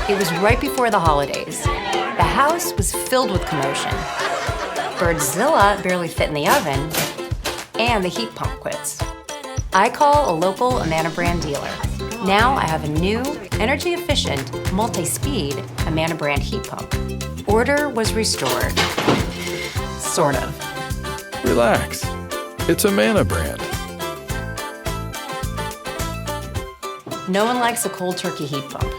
It was right before the holidays. The house was filled with commotion. Birdzilla barely fit in the oven, and the heat pump quits. I call a local Amana brand dealer. Now I have a new, energy-efficient, multi-speed Amana brand heat pump. Order was restored. Sort of. Relax. It's Amana brand. No one likes a cold turkey heat pump.